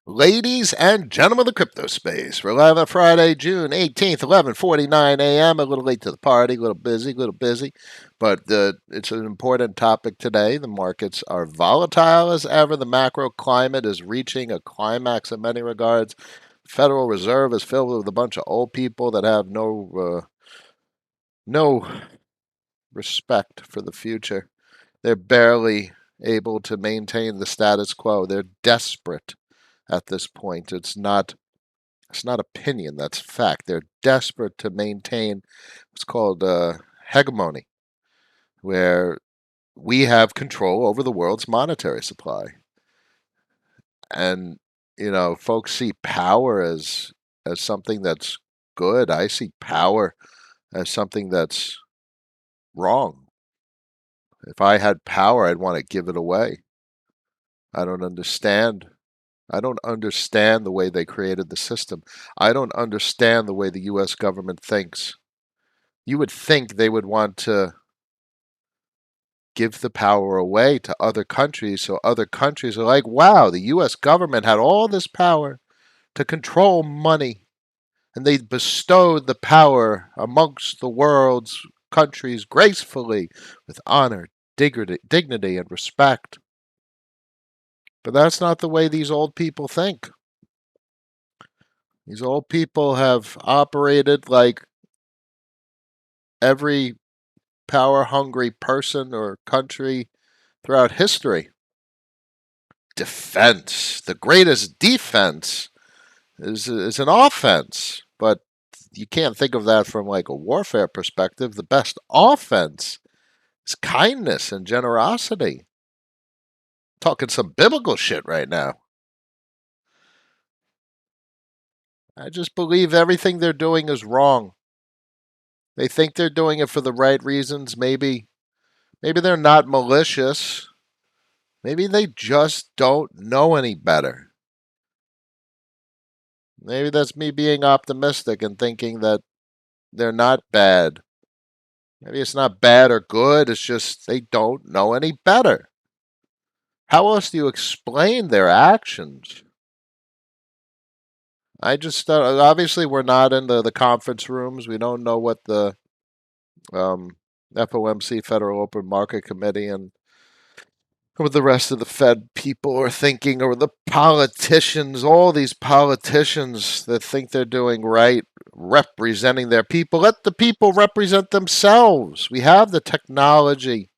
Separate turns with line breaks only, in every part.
Ladies and gentlemen of the crypto space, we're live on Friday, June 18th, 11:49 a.m. A little late to the party, a little busy, but it's an important topic today. The markets are volatile as ever. The macro climate is reaching a climax in many regards. Federal Reserve is filled with a bunch of old people that have no respect for the future. They're barely able to maintain the status quo. They're desperate at this point. It's not opinion, that's fact. They're desperate to maintain what's called hegemony, where we have control over the world's monetary supply. And folks see power as something that's good. I see power as something that's wrong. If I had power, I'd want to give it away. I don't understand. I don't understand the way they created the system. I don't understand the way the US government thinks. You would think they would want to give the power away to other countries so other countries are like, wow, the US government had all this power to control money, and they bestowed the power amongst the world's countries gracefully with honor, dignity, and respect. But that's not the way these old people think. These old people have operated like every power hungry person or country throughout history. Defense. The greatest defense is an offense, but you can't think of that from like a warfare perspective. The best offense is kindness and generosity. Talking some biblical shit right now. I just believe everything they're doing is wrong. They think they're doing it for the right reasons. Maybe they're not malicious. Maybe they just don't know any better. Maybe that's me being optimistic and thinking that they're not bad. Maybe it's not bad or good, it's just they don't know any better. How else do you explain their actions? I just obviously we're not in the conference rooms. We don't know what the um, FOMC, Federal Open Market Committee, and what the rest of the Fed people are thinking, or the politicians, all these politicians that think they're doing right, representing their people. Let the people represent themselves. We have the technology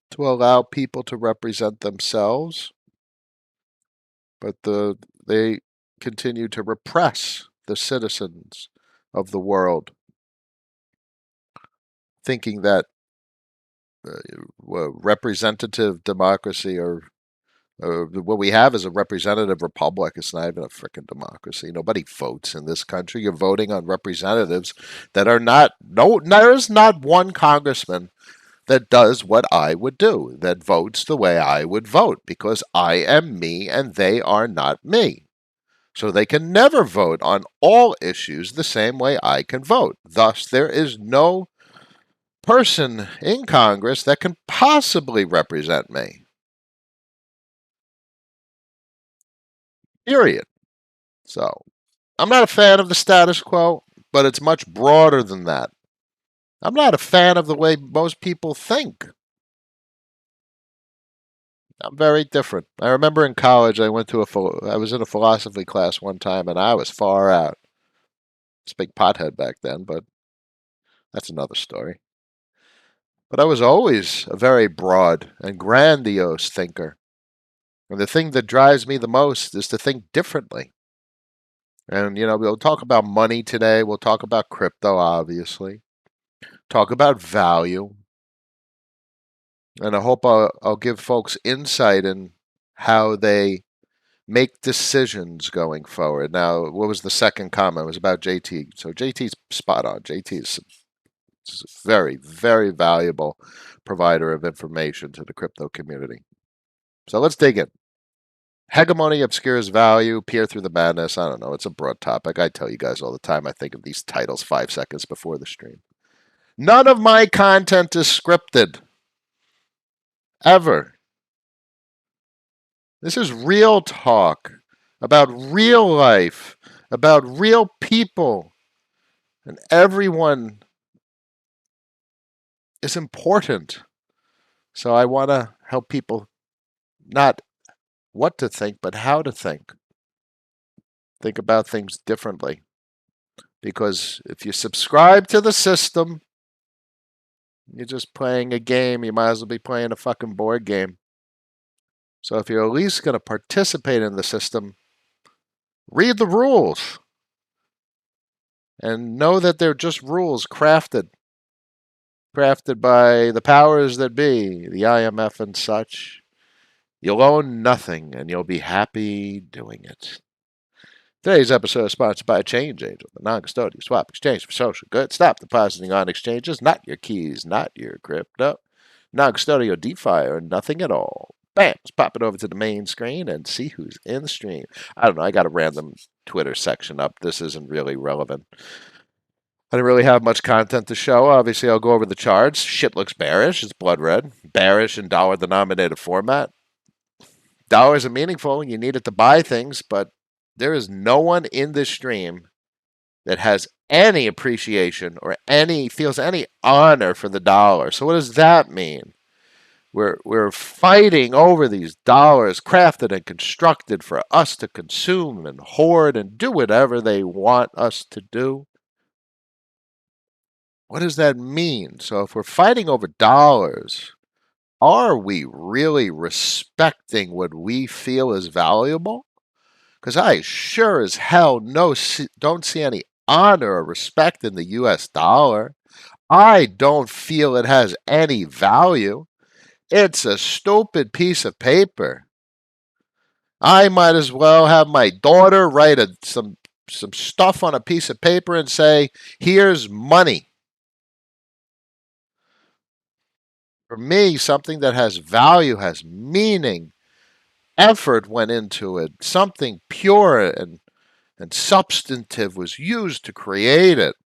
to allow people to represent themselves, but they continue to repress the citizens of the world, thinking that representative democracy or what we have is a representative republic. It's not even a freaking democracy. Nobody votes in this country. You're voting on representatives that are not. No, there is not one congressman that does what I would do, that votes the way I would vote, because I am me and they are not me. So they can never vote on all issues the same way I can vote. Thus, there is no person in Congress that can possibly represent me. Period. So, I'm not a fan of the status quo, but it's much broader than that. I'm not a fan of the way most people think. I'm very different. I remember in college, I was in a philosophy class one time, and I was far out. I was a big pothead back then, but that's another story. But I was always a very broad and grandiose thinker. And the thing that drives me the most is to think differently. And, we'll talk about money today. We'll talk about crypto, obviously. Talk about value. And I hope I'll give folks insight in how they make decisions going forward. Now, what was the second comment? It was about JT. So JT's spot on. JT is a very, very valuable provider of information to the crypto community. So let's dig in. Hegemony obscures value, peer through the madness. I don't know. It's a broad topic. I tell you guys all the time, I think of these titles 5 seconds before the stream. None of my content is scripted. Ever. This is real talk. about real life, about real people, and everyone is important. So I want to help people not what to think, but how to think. Think about things differently. Because if you subscribe to the system, you're just playing a game. You might as well be playing a fucking board game. So if you're at least going to participate in the system, read the rules and know that they're just rules crafted by the powers that be, the IMF and such. You'll own nothing and you'll be happy doing it. Today's episode is sponsored by Change Angel, the non-custodial swap exchange for social goods. Stop depositing on exchanges, not your keys, not your crypto. Non-custodial DeFi or nothing at all. Bam! Let's pop it over to the main screen and see who's in the stream. I don't know. I got a random Twitter section up. This isn't really relevant. I didn't really have much content to show. Obviously, I'll go over the charts. Shit looks bearish. It's blood red. Bearish in dollar-denominated format. Dollars are meaningful. You need it to buy things, but there is no one in this stream that has any appreciation or any feels any honor for the dollar. So what does that mean? We're fighting over these dollars crafted and constructed for us to consume and hoard and do whatever they want us to do. What does that mean? So if we're fighting over dollars, are we really respecting what we feel is valuable? Because I sure as hell don't see any honor or respect in the US dollar. I don't feel it has any value. It's a stupid piece of paper. I might as well have my daughter write some stuff on a piece of paper and say, here's money. For me, something that has value, has meaning, effort went into it, something pure and substantive was used to create it.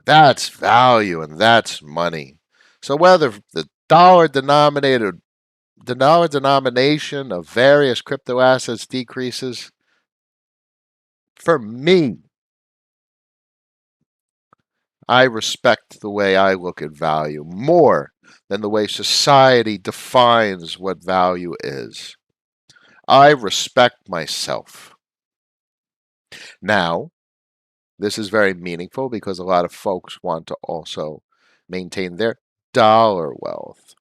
That's value and that's money. So whether the dollar denomination of various crypto assets decreases, for me, I respect the way I look at value more than the way society defines what value is. I respect myself. Now, this is very meaningful because a lot of folks want to also maintain their dollar wealth.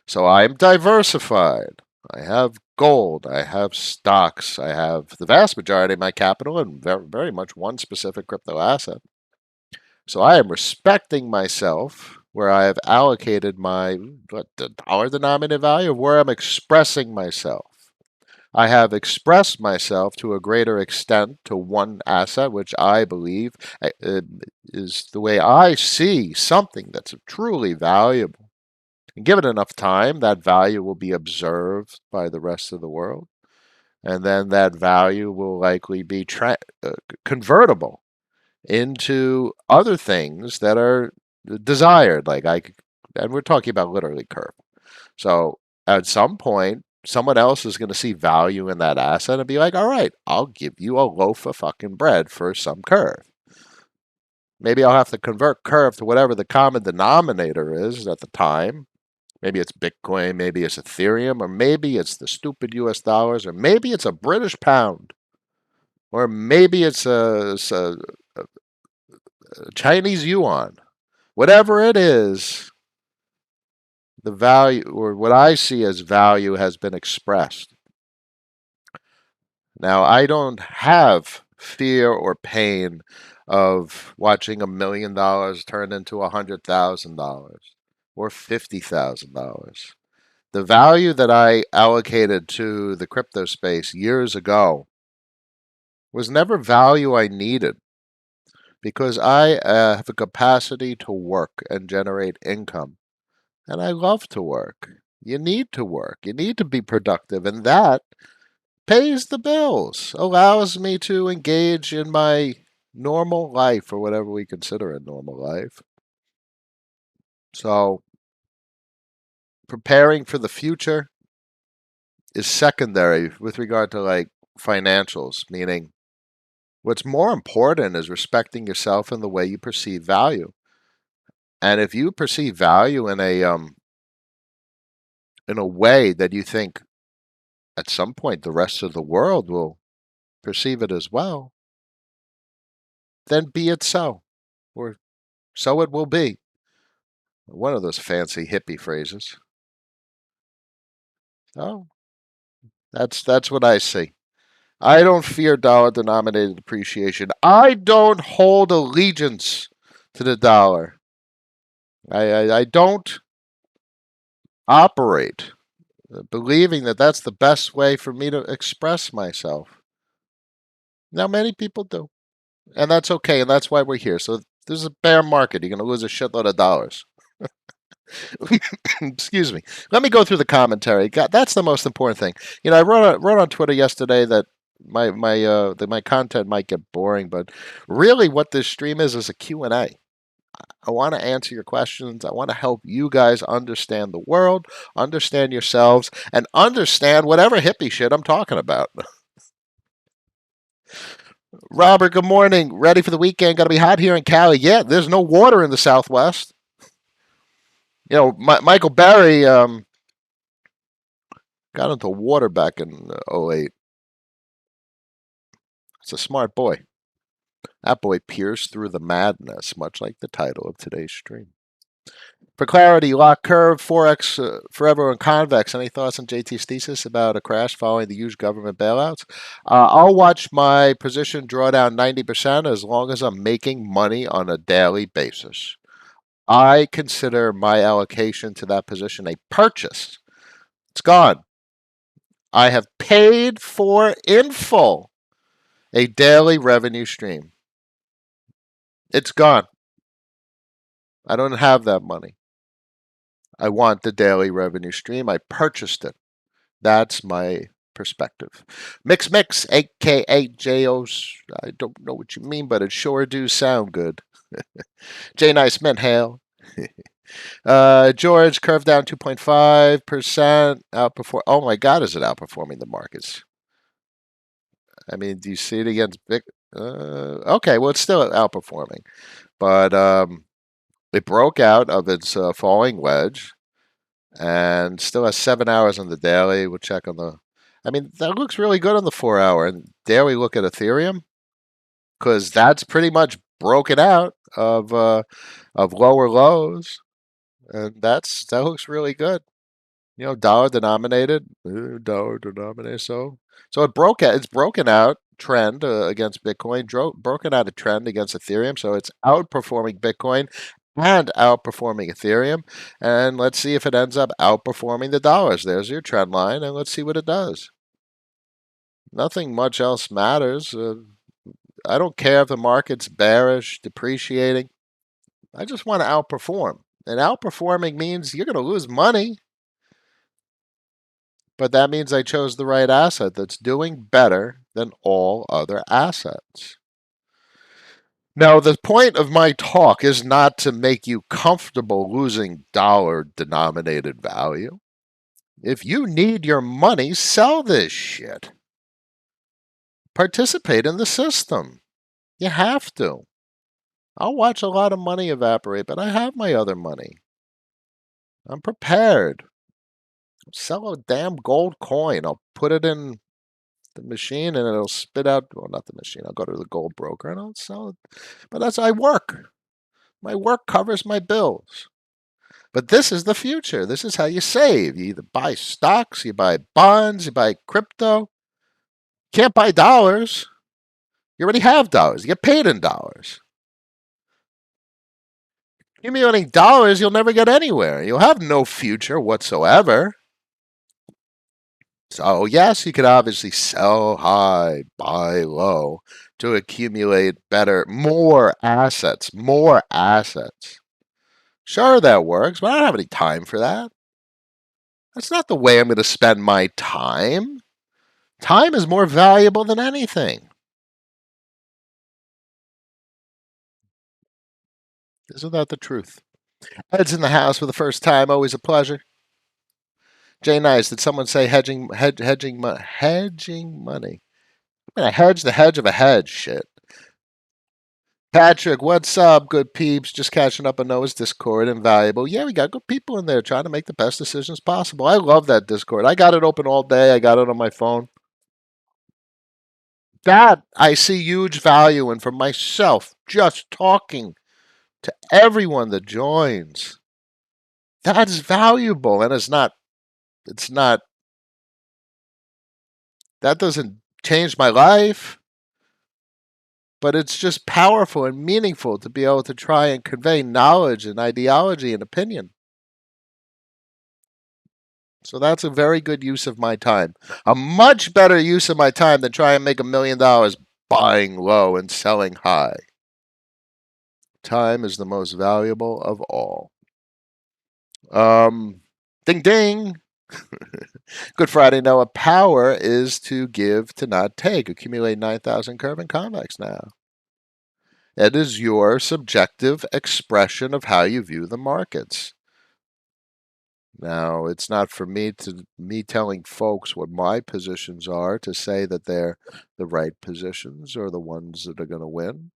So I am diversified. I have gold. I have stocks. I have the vast majority of my capital in very, very much one specific crypto asset. So I am respecting myself where I have allocated the dollar denominated value of where I'm expressing myself. I have expressed myself to a greater extent to one asset, which I believe is the way I see something that's truly valuable. And given enough time, that value will be observed by the rest of the world. And then that value will likely be convertible into other things that are desired. And we're talking about literally curve. So at some point, someone else is going to see value in that asset and be like, all right, I'll give you a loaf of fucking bread for some curve. Maybe I'll have to convert curve to whatever the common denominator is at the time. Maybe it's Bitcoin, maybe it's Ethereum, or maybe it's the stupid US dollars, or maybe it's a British pound, or maybe it's a Chinese yuan. Whatever it is, the value, or what I see as value, has been expressed. Now, I don't have fear or pain of watching $1 million turn into $100,000 or $50,000. The value that I allocated to the crypto space years ago was never value I needed because I have a capacity to work and generate income. And I love to work. You need to work. You need to be productive. And that pays the bills, allows me to engage in my normal life or whatever we consider a normal life. So preparing for the future is secondary with regard to like financials, meaning what's more important is respecting yourself and the way you perceive value. And if you perceive value in a way that you think at some point the rest of the world will perceive it as well, then be it so, or so it will be. One of those fancy hippie phrases. Oh, that's what I see. I don't fear dollar denominated depreciation. I don't hold allegiance to the dollar. I don't operate believing that that's the best way for me to express myself. Now, many people do, and that's okay, and that's why we're here. So, there's a bear market. You're going to lose a shitload of dollars. Excuse me. Let me go through the commentary. God, that's the most important thing. I wrote on Twitter yesterday that my content might get boring, but really, what this stream is a Q&A. I want to answer your questions. I want to help you guys understand the world, understand yourselves, and understand whatever hippie shit I'm talking about. Robert, good morning. Ready for the weekend? Going to be hot here in Cali. Yeah, there's no water in the Southwest. Michael Barry got into water back in '08. It's a smart boy. That boy pierced through the madness, much like the title of today's stream. For clarity, lock curve, Forex forever and convex. Any thoughts on JT's thesis about a crash following the huge government bailouts? I'll watch my position draw down 90% as long as I'm making money on a daily basis. I consider my allocation to that position a purchase. It's gone. I have paid for in full a daily revenue stream. It's gone. I don't have that money. I want the daily revenue stream. I purchased it. That's my perspective. Mix, aka JOs. I don't know what you mean, but it sure do sound good. J Nice Mint Hail. George, curve down 2.5%. Outperform. Oh my God, is it outperforming the markets? I mean, do you see it against big? Okay, well, it's still outperforming, but it broke out of its falling wedge and still has 7 hours on the daily. We'll check on the. I mean, that looks really good on the 4 hour. And daily look at Ethereum because that's pretty much broken out of lower lows, and that looks really good. Dollar denominated, So it broke out. It's broken out trend against Bitcoin, broken out a trend against Ethereum. So it's outperforming Bitcoin and outperforming Ethereum. And let's see if it ends up outperforming the dollars. There's your trend line, and let's see what it does. Nothing much else matters. I don't care if the market's bearish, depreciating. I just want to outperform. And outperforming means you're going to lose money. But that means I chose the right asset that's doing better than all other assets. Now, the point of my talk is not to make you comfortable losing dollar denominated value. If you need your money, sell this shit. Participate in the system. You have to. I'll watch a lot of money evaporate, but I have my other money. I'm prepared. Sell a damn gold coin. I'll put it in the machine and it'll spit out. Well, not the machine. I'll go to the gold broker and I'll sell it. But that's I work. My work covers my bills. But this is the future. This is how you save. You either buy stocks, you buy bonds, you buy crypto. You can't buy dollars. You already have dollars. You get paid in dollars. Accumulating dollars, you'll never get anywhere. You'll have no future whatsoever. So, yes, you could obviously sell high, buy low to accumulate more assets, more assets. Sure, that works, but I don't have any time for that. That's not the way I'm going to spend my time. Time is more valuable than anything. Isn't that the truth? Ed's in the house for the first time. Always a pleasure. Jay Nice, did someone say hedging money? A hedge, the hedge of a hedge. Shit. Patrick, what's up, good peeps? Just catching up on Noah's Discord. Invaluable. Yeah, we got good people in there trying to make the best decisions possible. I love that Discord. I got it open all day. I got it on my phone. That I see huge value in for myself, just talking to everyone that joins. That is valuable, and it's not, that doesn't change my life, but it's just powerful and meaningful to be able to try and convey knowledge and ideology and opinion. So that's a very good use of my time. A much better use of my time than try and make $1 million buying low and selling high. Time is the most valuable of all. Ding ding. Good Friday, Noah. Power is to give, to not take. Accumulate 9,000 curve and convex now. It is your subjective expression of how you view the markets. Now, it's not for me telling folks what my positions are to say that they're the right positions or the ones that are going to win,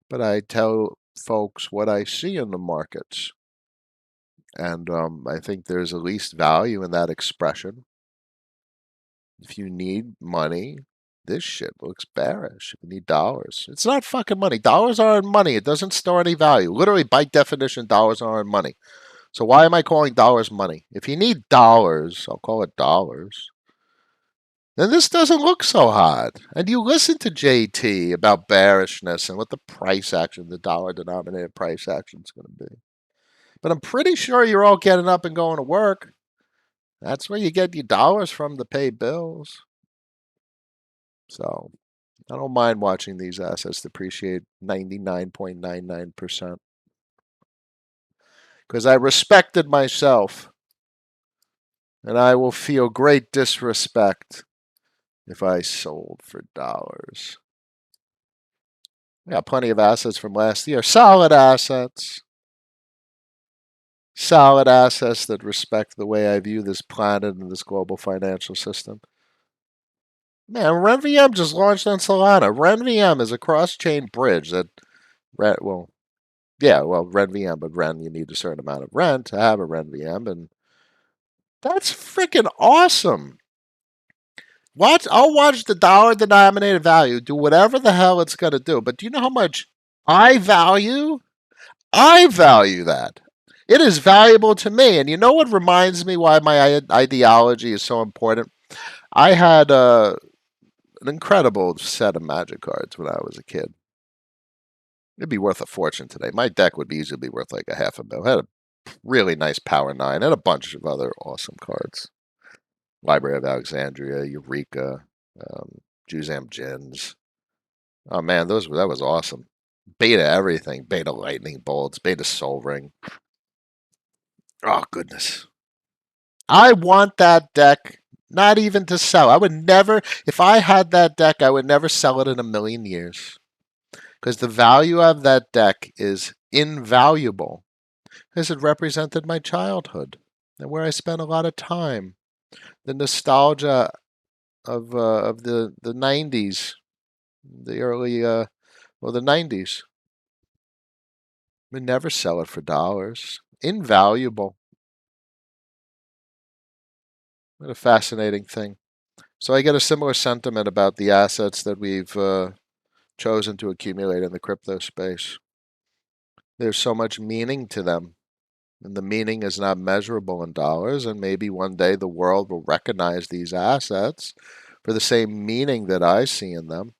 but I tell folks what I see in the markets. And I think there's at least value in that expression. If you need money, this shit looks bearish. If you need dollars, it's not fucking money. Dollars aren't money. It doesn't store any value. Literally, by definition, dollars aren't money. So why am I calling dollars money? If you need dollars, I'll call it dollars. Then this doesn't look so hot. And you listen to JT about bearishness and what the price action, the dollar denominated price action is going to be. But I'm pretty sure you're all getting up and going to work. That's where you get your dollars from to pay bills. So I don't mind watching these assets depreciate 99.99%. Because I respected myself. And I will feel great disrespect if I sold for dollars. I got plenty of assets from last year. Solid assets. Solid assets that respect the way I view this planet and this global financial system. Man, RenVM just launched on Solana. RenVM is a cross-chain bridge that, RenVM, but Ren, you need a certain amount of rent to have a RenVM, and that's freaking awesome. I'll watch the dollar denominated value do whatever the hell it's going to do. But do you know how much I value? I value that. It is valuable to me. And you know what reminds me why my ideology is so important? I had an incredible set of magic cards when I was a kid. It'd be worth a fortune today. My deck would easily be worth like a $500,000. I had a really nice Power 9 and a bunch of other awesome cards. Library of Alexandria, Eureka, Juzam Jins. Oh man, that was awesome. Beta everything. Beta Lightning Bolts, Beta Soul Ring. Oh goodness. I want that deck not even to sell. I would never, if I had that deck, I would never sell it in a million years. Because the value of that deck is invaluable. Because it represented my childhood and where I spent a lot of time. The nostalgia of the 90s, the early, the 90s. We never sell it for dollars. Invaluable. What a fascinating thing. So I get a similar sentiment about the assets that we've chosen to accumulate in the crypto space. There's so much meaning to them. And the meaning is not measurable in dollars. And maybe one day the world will recognize these assets for the same meaning that I see in them.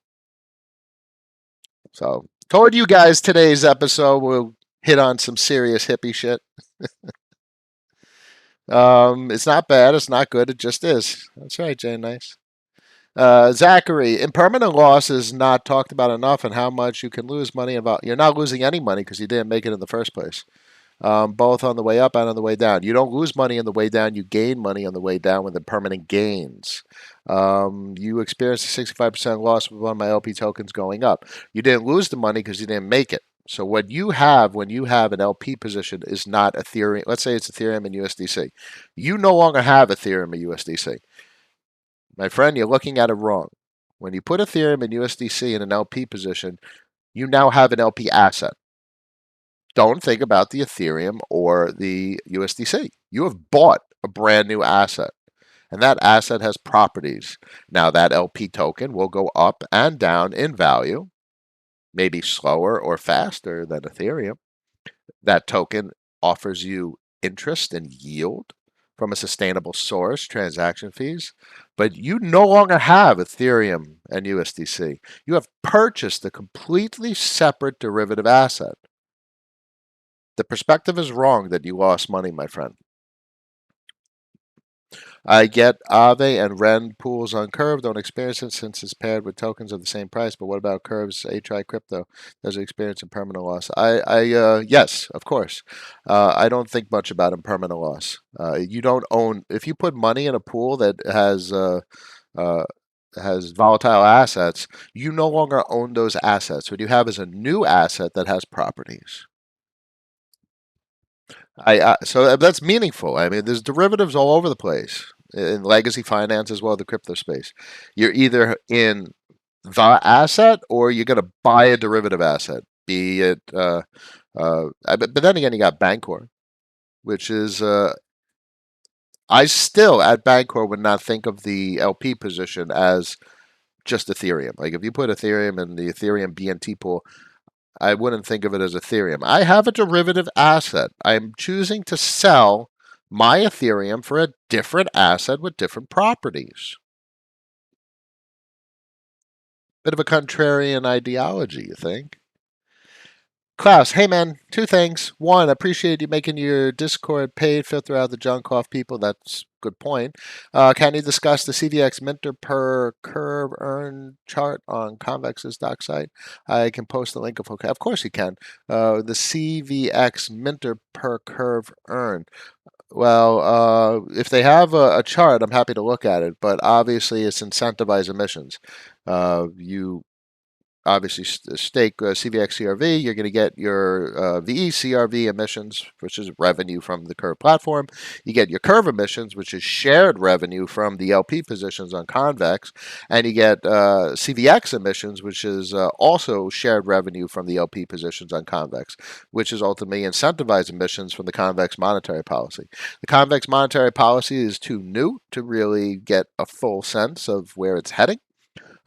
So, told you guys today's episode will hit on some serious hippie shit. It's not bad. It's not good. It just is. That's right, Jay. Nice. Zachary, impermanent loss is not talked about enough, and how much you can lose money about. You're not losing any money because you didn't make it in the first place. Both on the way up and on the way down. You don't lose money on the way down. You gain money on the way down with impermanent gains. You experienced a 65% loss with one of my LP tokens going up. You didn't lose the money because you didn't make it. So what you have when you have an LP position is not Ethereum. Let's say it's Ethereum and USDC. You no longer have Ethereum and USDC. My friend, you're looking at it wrong. When you put Ethereum and USDC in an LP position, you now have an LP asset. Don't think about the Ethereum or the USDC. You have bought a brand new asset, and that asset has properties. Now, that LP token will go up and down in value, maybe slower or faster than Ethereum. That token offers you interest and yield from a sustainable source, transaction fees, but you no longer have Ethereum and USDC. You have purchased a completely separate derivative asset. The perspective is wrong that you lost money, my friend. I get Aave and Ren pools on Curve. Don't experience it since it's paired with tokens of the same price. But what about Curve's HI crypto? Does it experience impermanent loss? Yes, of course. I don't think much about impermanent loss. You don't own if you put money in a pool that uh, has volatile assets. You no longer own those assets. What you have is a new asset that has properties. So that's meaningful. I mean, there's derivatives all over the place in legacy finance as well as the crypto space. You're either in the asset or you're going to buy a derivative asset, be it. But then again, you got Bancor, which is I still at Bancor would not think of the LP position as just Ethereum. Like if you put Ethereum in the Ethereum BNT pool, I wouldn't think of it as Ethereum. I have a derivative asset. I'm choosing to sell my Ethereum for a different asset with different properties. Bit of a contrarian ideology, you think? Klaus, hey man, two things. One, I appreciate you making your Discord paid, filter out the junk off people. That's a good point. Can you discuss the CVX Minter per curve earn chart on Convex's doc site? I can post the link if okay. Of course you can. The CVX Minter per curve earn. Well, if they have a chart, I'm happy to look at it. But obviously, it's incentivized emissions. You obviously stake CVX CRV, you're going to get your VE CRV emissions, which is revenue from the Curve platform. You get your Curve emissions, which is shared revenue from the LP positions on Convex. And you get CVX emissions, which is also shared revenue from the LP positions on Convex, which is ultimately incentivized emissions from the Convex monetary policy. The Convex monetary policy is too new to really get a full sense of where it's heading.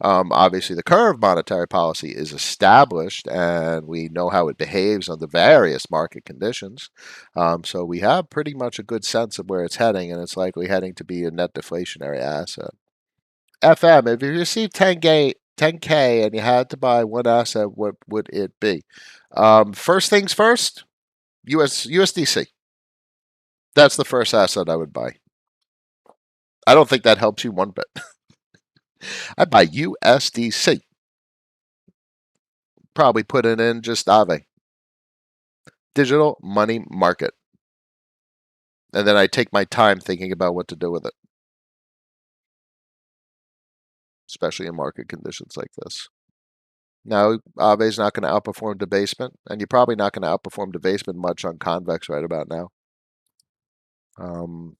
Obviously, the Curve monetary policy is established, and we know how it behaves under various market conditions. So we have pretty much a good sense of where it's heading, and it's likely heading to be a net deflationary asset. FM, if you received 10K and you had to buy one asset, what would it be? First things first, USDC. That's the first asset I would buy. I don't think that helps you one bit. I'd buy USDC. Probably put it in just Aave. Digital money market. And then I take my time thinking about what to do with it, especially in market conditions like this. Now, Aave's not going to outperform debasement, and you're probably not going to outperform debasement much on Convex right about now. Um,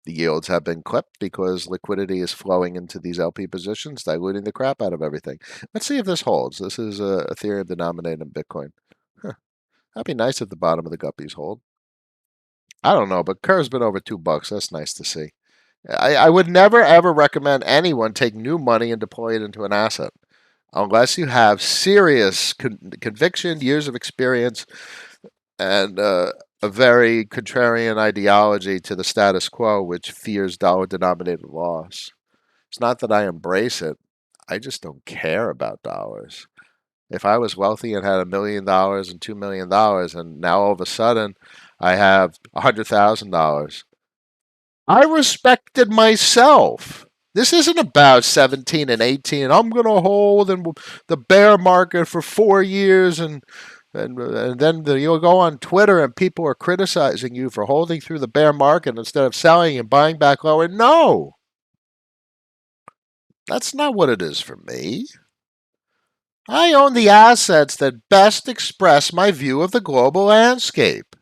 the yields have been clipped because liquidity is flowing into these LP positions, diluting the crap out of everything. Let's see if this holds. This is Ethereum denominated in Bitcoin. Huh. That'd be nice if the bottom of the guppies hold. I don't know, but Curve's been over $2. That's nice to see. I would never ever recommend anyone take new money and deploy it into an asset unless you have serious conviction, years of experience, and a very contrarian ideology to the status quo, which fears dollar denominated loss. It's not that I embrace it, I just don't care about dollars. If I was wealthy and had $1 million and $2 million, and now all of a sudden I have $100,000, I respected myself. This isn't about 17 and 18. I'm going to hold in the bear market for 4 years and then you'll go on Twitter and people are criticizing you for holding through the bear market instead of selling and buying back lower. No, that's not what it is for me. I own the assets that best express my view of the global landscape.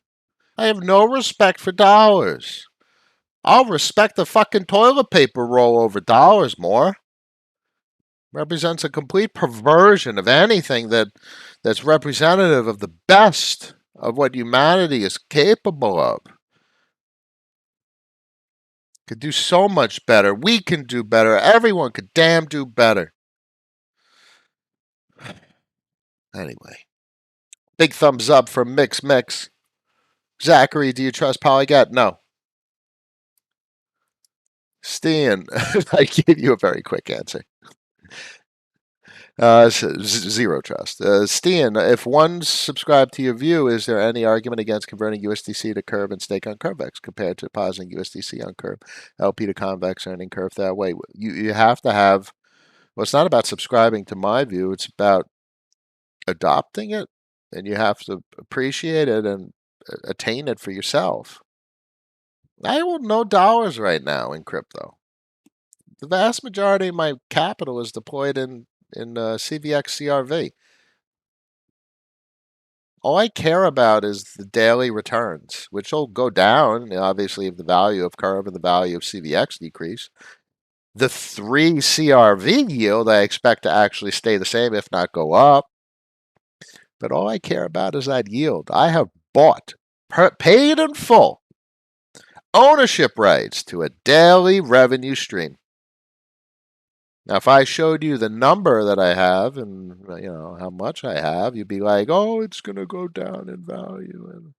I have no respect for dollars. I'll respect the fucking toilet paper roll over dollars more. Represents a complete perversion of anything that's representative of the best of what humanity is capable of. Could do so much better. We can do better. Everyone could damn do better. Anyway, big thumbs up from Mix Mix. Zachary, do you trust Polygat? No. Stan, I gave you a very quick answer. Zero trust. Stan, if one subscribed to your view, is there any argument against converting USDC to Curve and stake on CurveX compared to depositing USDC on Curve, LP to Convex, earning Curve that way? You have to have, well, it's not about subscribing to my view, it's about adopting it, and you have to appreciate it and attain it for yourself. I own no dollars right now in crypto. The vast majority of my capital is deployed in CVX CRV. All I care about is the daily returns, which will go down, obviously, if the value of Curve and the value of CVX decrease. The 3 CRV yield I expect to actually stay the same, if not go up. But all I care about is that yield. I have bought, paid in full, ownership rights to a daily revenue stream. Now, if I showed you the number that I have and how much I have, you'd be like, "Oh, it's going to go down in value." And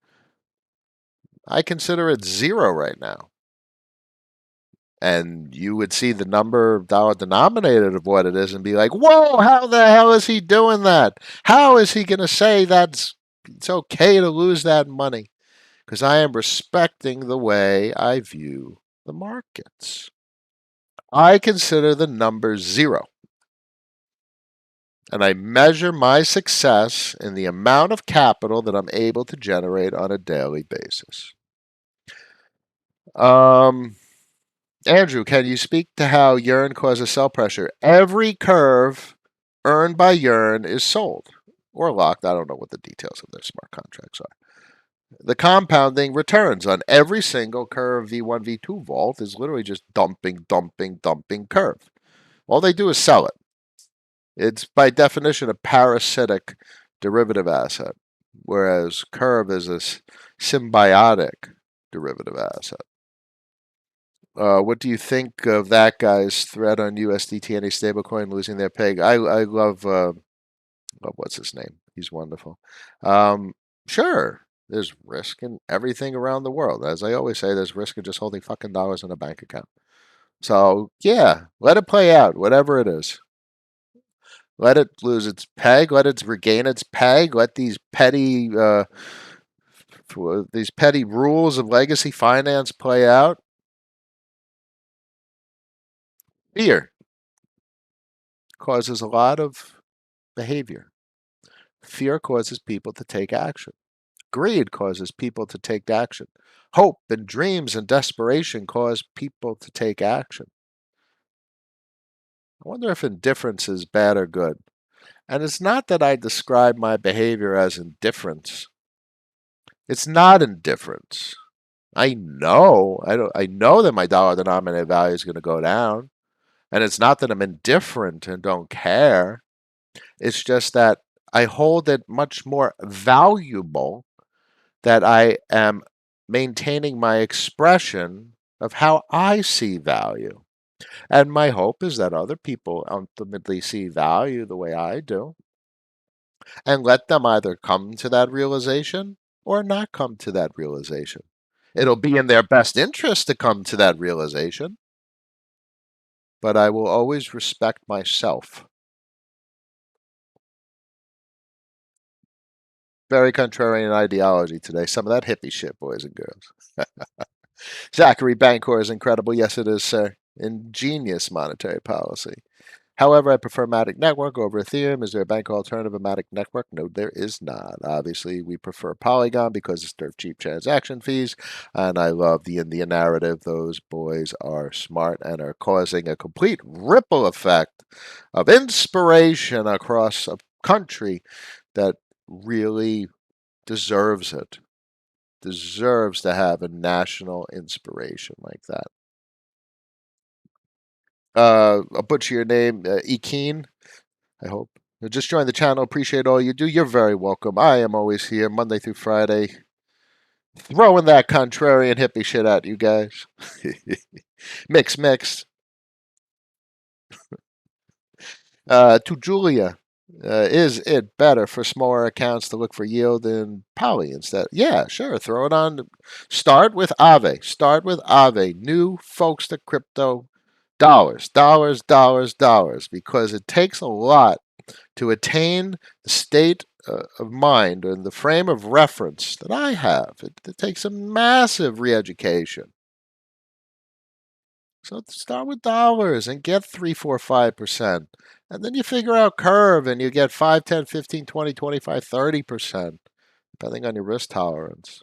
I consider it zero right now. And you would see the number dollar denominated of what it is and be like, "Whoa, how the hell is he doing that? How is he going to say it's okay to lose that money?" Because I am respecting the way I view the markets. I consider the number zero. And I measure my success in the amount of capital that I'm able to generate on a daily basis. Andrew, can you speak to how Yearn causes sell pressure? Every curve earned by Yearn is sold or locked. I don't know what the details of their smart contracts are. The compounding returns on every single curve V1, V2 vault is literally just dumping curve. All they do is sell it. It's by definition a parasitic derivative asset, whereas curve is a symbiotic derivative asset. What do you think of that guy's threat on USDT, any stablecoin losing their peg? I love, what's his name? He's wonderful. Sure, there's risk in everything around the world. As I always say, there's risk in just holding fucking dollars in a bank account. So, yeah, let it play out, whatever it is. Let it lose its peg. Let it regain its peg. Let these petty rules of legacy finance play out. Fear causes a lot of behavior. Fear causes people to take action. Greed causes people to take action. Hope and dreams and desperation cause people to take action. I wonder if indifference is bad or good. And it's not that I describe my behavior as indifference. It's not indifference. I know. I know that my dollar denominated value is going to go down. And it's not that I'm indifferent and don't care. It's just that I hold it much more valuable that I am maintaining my expression of how I see value. And my hope is that other people ultimately see value the way I do and let them either come to that realization or not come to that realization. It'll be in their best interest to come to that realization, but I will always respect myself. Very contrarian ideology today. Some of that hippie shit, boys and girls. Zachary Bancor is incredible. Yes, it is, sir. Ingenious monetary policy. However, I prefer Matic Network over Ethereum. Is there a bank alternative of Matic Network? No, there is not. Obviously, we prefer Polygon because it's dirt cheap transaction fees. And I love the Indian narrative. Those boys are smart and are causing a complete ripple effect of inspiration across a country that really deserves it. Deserves to have a national inspiration like that. I'll butcher your name, Ekeen, I hope. Just join the channel. Appreciate all you do. You're very welcome. I am always here, Monday through Friday, throwing that contrarian hippie shit at you guys. Mix, mix. To Julia, is it better for smaller accounts to look for yield in Poly instead? Yeah, sure. Throw it on. Start with Aave. Start with Aave. New folks to crypto. Dollars, dollars, dollars, dollars. Because it takes a lot to attain the state of mind and the frame of reference that I have. It takes a massive re education. So start with dollars and get 3, 4, 5%. And then you figure out curve and you get 5, 10, 15, 20, 25, 30%, depending on your risk tolerance.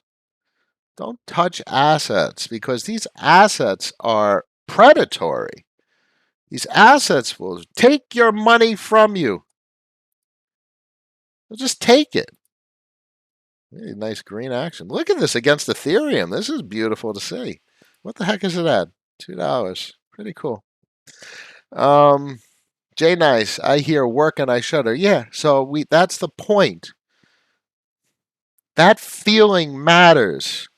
Don't touch assets because these assets are predatory. These assets will take your money from you. They'll just take it. Really nice green action. Look at this against Ethereum. This is beautiful to see. What the heck is it at? $2. Pretty cool. Jay Nice, I hear work and I shudder. Yeah, so that's the point. That feeling matters.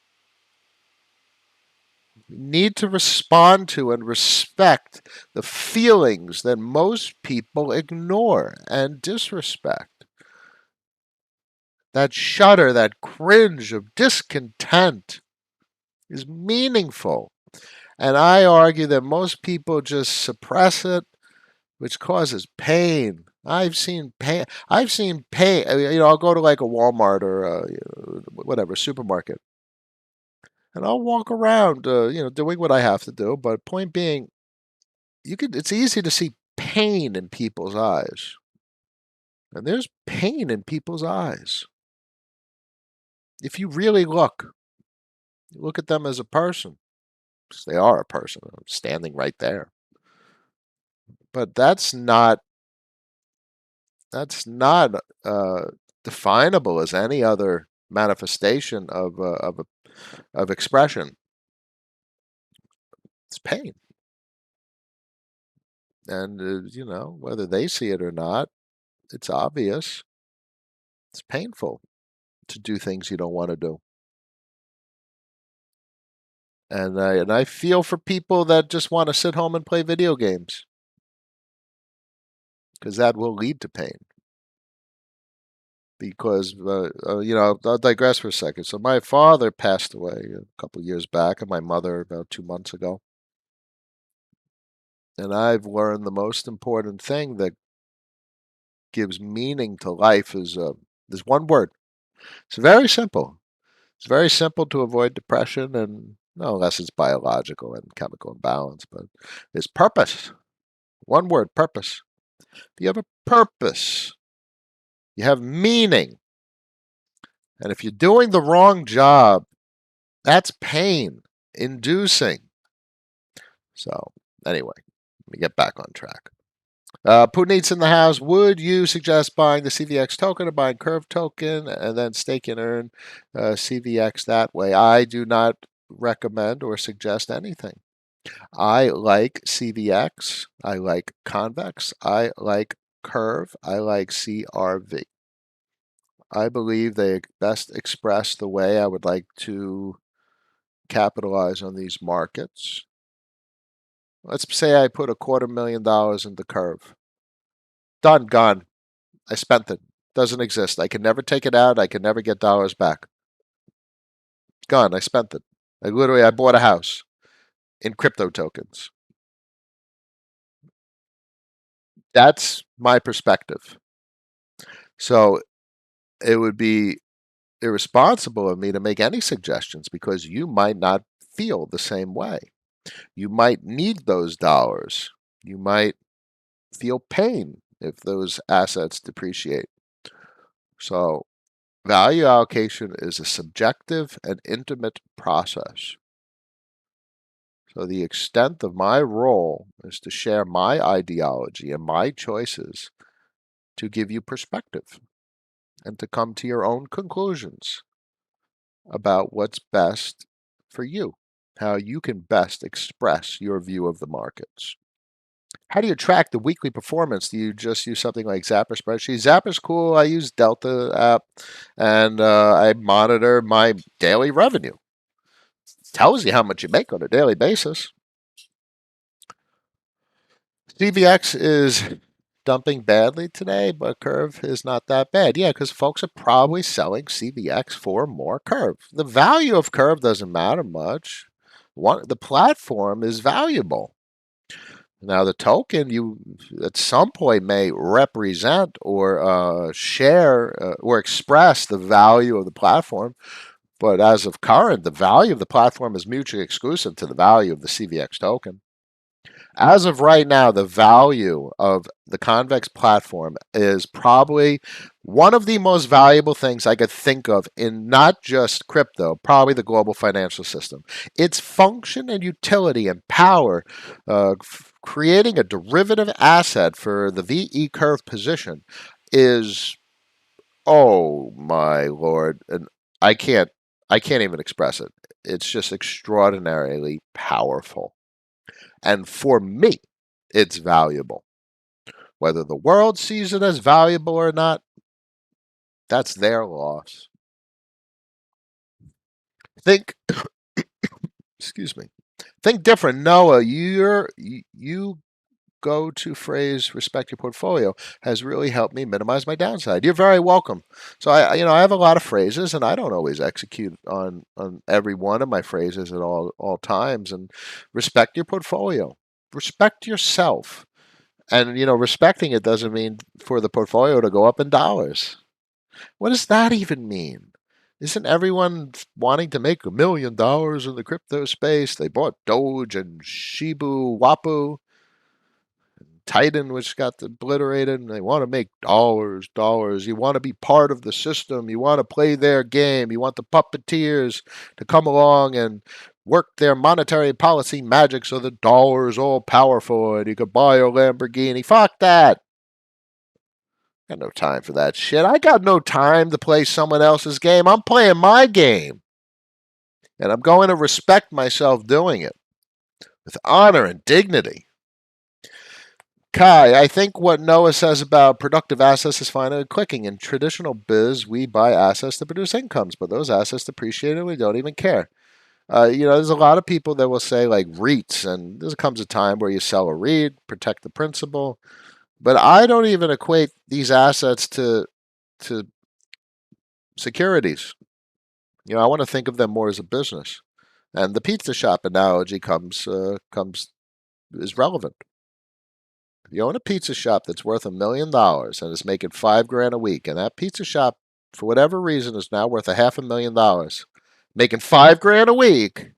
We need to respond to and respect the feelings that most people ignore and disrespect. That shudder, that cringe of discontent is meaningful. And I argue that most people just suppress it, which causes pain. I've seen pain. I've seen pain. I'll go to like a Walmart or whatever supermarket, and I'll walk around, doing what I have to do. But point being, it's easy to see pain in people's eyes, and there's pain in people's eyes. If you really look at them as a person, because they are a person, standing right there. But that's not definable as any other manifestation of expression. It's pain, and whether they see it or not, it's obvious. It's painful to do things you don't want to do, and I feel for people that just want to sit home and play video games because that will lead to pain. Because I'll digress for a second. So my father passed away a couple of years back, and my mother about 2 months ago. And I've learned the most important thing that gives meaning to life is there's one word. It's very simple. It's very simple to avoid depression, and no, unless it's biological and chemical imbalance, but it's purpose. One word, purpose. If you have a purpose, you have meaning. And if you're doing the wrong job, that's pain inducing. So, anyway, let me get back on track. Putin's in the house. Would you suggest buying the CVX token or buying Curve token and then stake and earn CVX that way? I do not recommend or suggest anything. I like CVX. I like Convex. I like Curve. I like CRV. I believe they best express the way I would like to capitalize on these markets. Let's say I put $250,000 into Curve. Done, gone. I spent it. Doesn't exist. I can never take it out. I can never get dollars back. Gone. I spent it. I bought a house in crypto tokens. That's my perspective. So it would be irresponsible of me to make any suggestions because you might not feel the same way. You might need those dollars. You might feel pain if those assets depreciate. So value allocation is a subjective and intimate process. So the extent of my role is to share my ideology and my choices to give you perspective and to come to your own conclusions about what's best for you, how you can best express your view of the markets. How do you track the weekly performance? Do you just use something like Zapper spreadsheet? Zapper's cool. I use Delta app, and I monitor my daily revenue. Tells you how much you make on a daily basis. CVX is dumping badly today, but Curve is not that bad. Yeah, because folks are probably selling CVX for more Curve. The value of Curve doesn't matter much. The platform is valuable. Now, the token you at some point may represent or share or express the value of the platform, but as of current, the value of the platform is mutually exclusive to the value of the CVX token. As of right now, the value of the Convex platform is probably one of the most valuable things I could think of in not just crypto, probably the global financial system. Its function and utility and power, creating a derivative asset for the VE curve position, is, oh my lord, and I can't I can't even express it. It's just extraordinarily powerful. And for me, it's valuable. Whether the world sees it as valuable or not, that's their loss. Think, excuse me, think different. Noah, you go to phrase respect your portfolio has really helped me minimize my downside. You're very welcome. So I have a lot of phrases and I don't always execute on every one of my phrases at all times. And respect your portfolio. Respect yourself. And respecting it doesn't mean for the portfolio to go up in dollars. What does that even mean? Isn't everyone wanting to make $1 million in the crypto space? They bought Doge and Shibu Wapu, Titan, which got obliterated, and they want to make dollars, dollars. You want to be part of the system. You want to play their game. You want the puppeteers to come along and work their monetary policy magic so the dollar is all powerful and you could buy a Lamborghini. Fuck that. Got no time for that shit. I got no time to play someone else's game. I'm playing my game. And I'm going to respect myself doing it with honor and dignity. Kai, I think what Noah says about productive assets is finally clicking. In traditional biz, we buy assets to produce incomes, but those assets depreciate and we don't even care. There's a lot of people that will say like REITs, and there comes a time where you sell a REIT, protect the principal. But I don't even equate these assets to securities. I want to think of them more as a business. And the pizza shop analogy comes is relevant. If you own a pizza shop that's worth $1 million and is making $5 grand a week, and that pizza shop, for whatever reason, is now worth a $500,000, making $5 grand a week,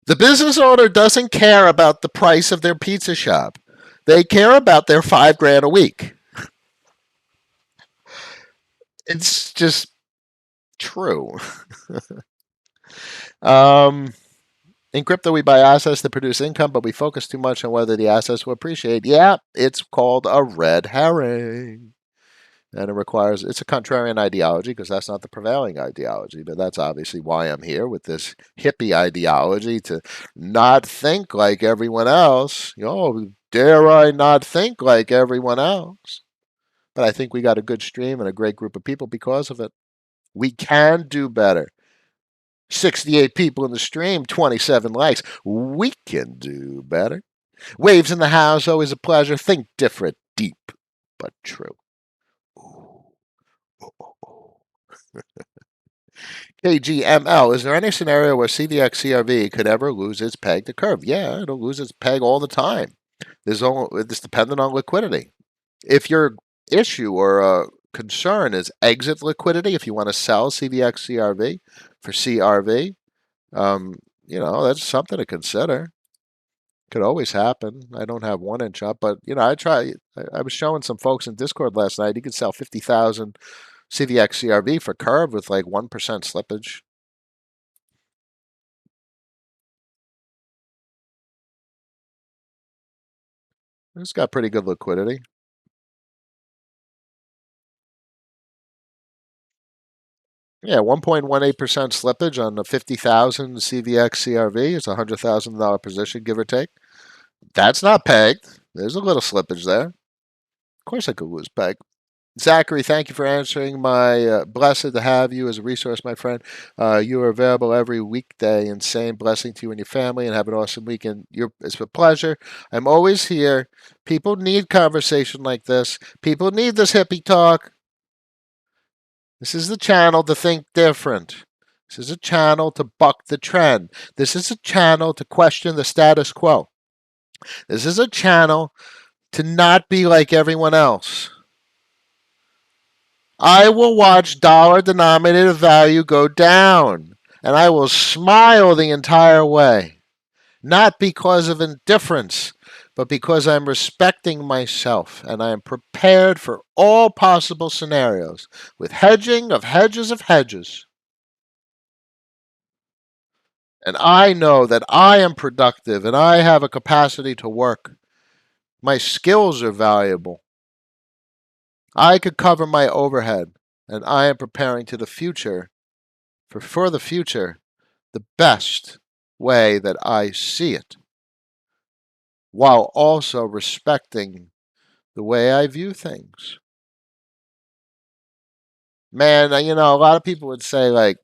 the business owner doesn't care about the price of their pizza shop. They care about their $5 grand a week. It's just true. In crypto, we buy assets that produce income, but we focus too much on whether the assets will appreciate. Yeah, it's called a red herring. And it's a contrarian ideology because that's not the prevailing ideology. But that's obviously why I'm here with this hippie ideology to not think like everyone else. Dare I not think like everyone else? But I think we got a good stream and a great group of people because of it. We can do better. 68 people in the stream, 27 likes. We can do better. Waves in the house, always a pleasure. Think different, deep, but true. KGML, is there any scenario where CVX CRV could ever lose its peg to curve? Yeah, it'll lose its peg all the time. It's dependent on liquidity. If your issue or concern is exit liquidity, if you want to sell CVX CRV for CRV, that's something to consider. Could always happen. I don't have 1 inch up, but I try. I was showing some folks in Discord last night. You could sell 50,000 CVX CRV for curve with like 1% slippage. It's got pretty good liquidity. Yeah, 1.18% slippage on the 50,000 CVX CRV is a $100,000 position, give or take. That's not pegged. There's a little slippage there. Of course, I could lose peg. Zachary, thank you for answering my blessed to have you as a resource, my friend. You are available every weekday, and same blessing to you and your family, and have an awesome weekend. It's a pleasure. I'm always here. People need conversation like this. People need this hippie talk. This is the channel to think different. This is a channel to buck the trend. This is a channel to question the status quo. This is a channel to not be like everyone else. I will watch dollar denominated value go down, and I will smile the entire way. Not because of indifference, but because I'm respecting myself and I am prepared for all possible scenarios with hedging of hedges of hedges. And I know that I am productive and I have a capacity to work. My skills are valuable. I could cover my overhead, and I am preparing to the future for the future the best way that I see it, while also respecting the way I view things. Man, a lot of people would say like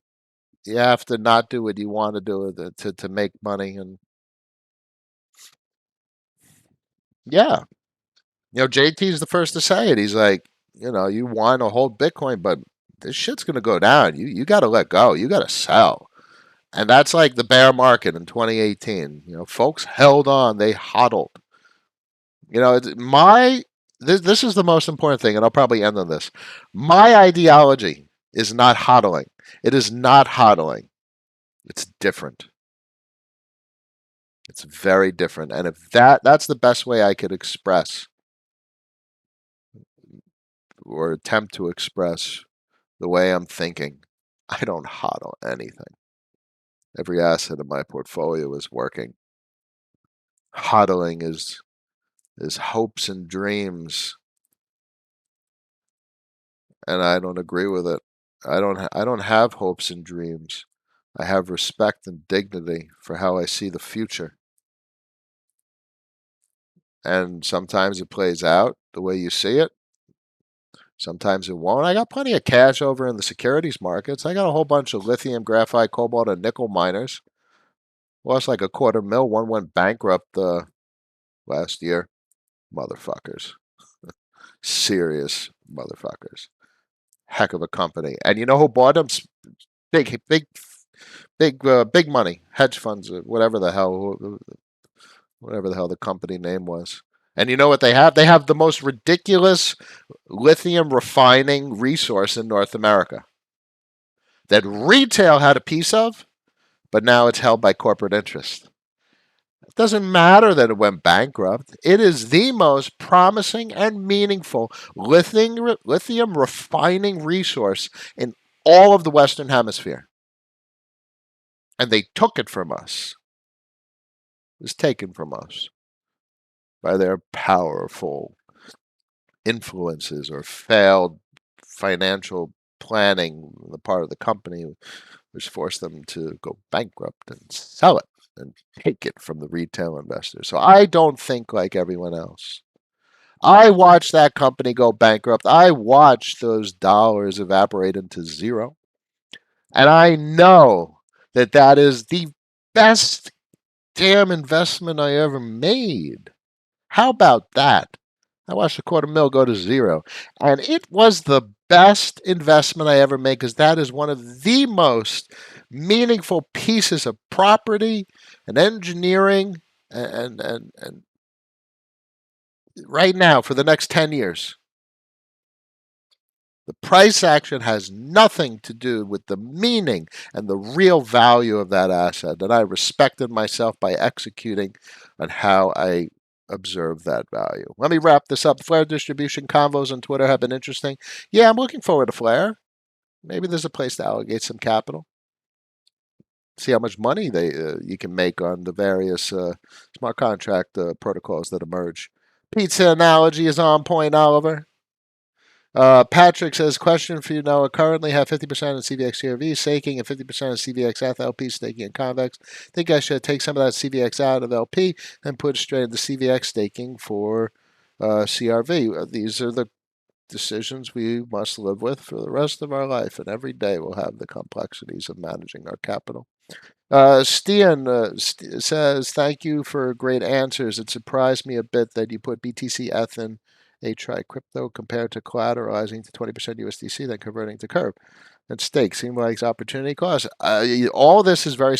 you have to not do what you want to do to make money, and yeah, JT's the first to say it. He's like, you want to hold Bitcoin, but this shit's gonna go down. You got to let go. You got to sell. And that's like the bear market in 2018. Folks held on. They hodled. This is the most important thing, and I'll probably end on this. My ideology is not hodling. It is not hodling. It's different. It's very different. And if that's the best way I could express or attempt to express the way I'm thinking, I don't hodl anything. Every asset in my portfolio is working. Hodling is hopes and dreams, and I don't agree with it. I don't have hopes and dreams. I have respect and dignity for how I see the future. And sometimes it plays out the way you see it. Sometimes it won't. I got plenty of cash over in the securities markets. I got a whole bunch of lithium, graphite, cobalt, and nickel miners. Lost like a quarter mil. One went bankrupt last year. Motherfuckers. Serious motherfuckers. Heck of a company. And you know who bought them? Big, big, big money. Hedge funds, whatever the hell the company name was. And you know what they have? They have the most ridiculous lithium refining resource in North America that retail had a piece of, but now it's held by corporate interest. It doesn't matter that it went bankrupt. It is the most promising and meaningful lithium refining resource in all of the Western Hemisphere. And they took it from us. It was taken from us by their powerful influences or failed financial planning on the part of the company, which forced them to go bankrupt and sell it and take it from the retail investors. So I don't think like everyone else. I watched that company go bankrupt. I watched those dollars evaporate into zero. And I know that that is the best damn investment I ever made. How about that? I watched a quarter mil go to zero. And it was the best investment I ever made because that is one of the most meaningful pieces of property and engineering and right now for the next 10 years. The price action has nothing to do with the meaning and the real value of that asset. And I respected myself by executing on how I observe that value. Let me wrap this up. Flare distribution convos on Twitter have been interesting. Yeah, I'm looking forward to Flare. Maybe there's a place to allocate some capital. See how much money you can make on the various smart contract protocols that emerge. Pizza analogy is on point, Oliver. Patrick says, question for you, Noah. Currently have 50% of CVX CRV staking and 50% of CVX LP staking in Convex. Think I should take some of that CVX out of LP and put it straight into CVX staking for CRV. These are the decisions we must live with for the rest of our life, and every day we'll have the complexities of managing our capital. Stian says, thank you for great answers. It surprised me a bit that you put BTC ETH in a try crypto compared to collateralizing to 20% USDC, then converting to Curve and stake. Seems like opportunity cost. All this is very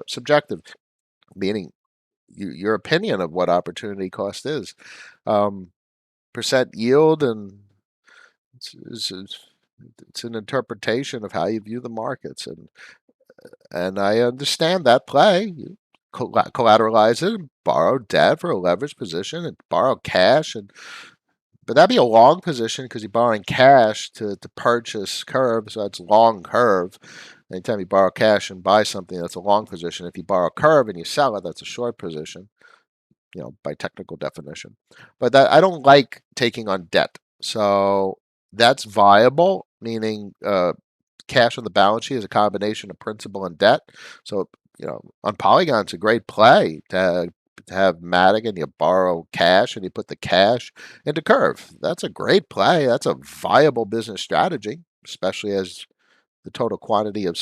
subjective, meaning your opinion of what opportunity cost is. Percent yield, and it's, it's an interpretation of how you view the markets. And I understand that play. You collateralize it and borrow debt for a leverage position and borrow cash, but that'd be a long position because you're borrowing cash to purchase Curve, so that's long Curve. Anytime you borrow cash and buy something, that's a long position. If you borrow Curve and you sell it, that's a short position, by technical definition. But that I don't like taking on debt, so that's viable, meaning cash on the balance sheet is a combination of principal and debt. So, on Polygon, it's a great play to have Matic and you borrow cash and you put the cash into Curve. That's a great play. That's a viable business strategy, especially as the total quantity of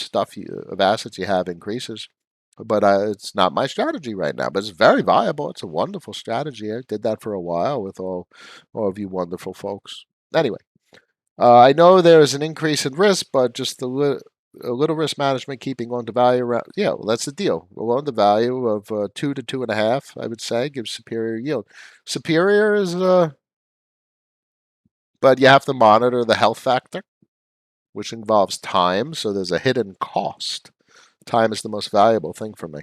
of assets you have increases. But it's not my strategy right now. But it's very viable. It's a wonderful strategy. I did that for a while with all of you wonderful folks. Anyway, I know there is an increase in risk, but just a little risk management, keeping loan to value around. Yeah, well, that's the deal. A loan to value of 2 to 2.5, I would say, gives superior yield. Superior is, but you have to monitor the health factor, which involves time. So there's a hidden cost. Time is the most valuable thing for me.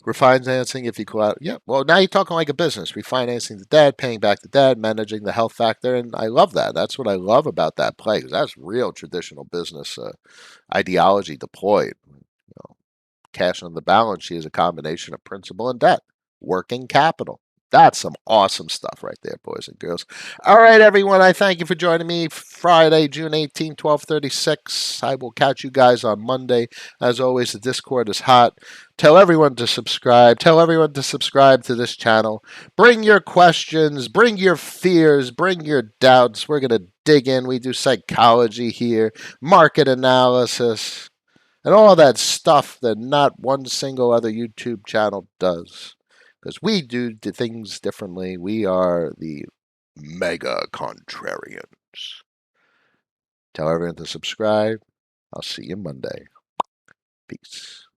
Refinancing, if you go out, yeah. Well, now you're talking like a business. Refinancing the debt, paying back the debt, managing the health factor, and I love that. That's what I love about that play, because that's real traditional business ideology deployed. Cash on the balance sheet is a combination of principal and debt, working capital. That's some awesome stuff right there, boys and girls. All right, everyone. I thank you for joining me Friday, June 18, 12:36. I will catch you guys on Monday. As always, the Discord is hot. Tell everyone to subscribe. Tell everyone to subscribe to this channel. Bring your questions, bring your fears, bring your doubts. We're going to dig in. We do psychology here, market analysis, and all that stuff that not one single other YouTube channel does. Because we do things differently. We are the mega contrarians. Tell everyone to subscribe. I'll see you Monday. Peace.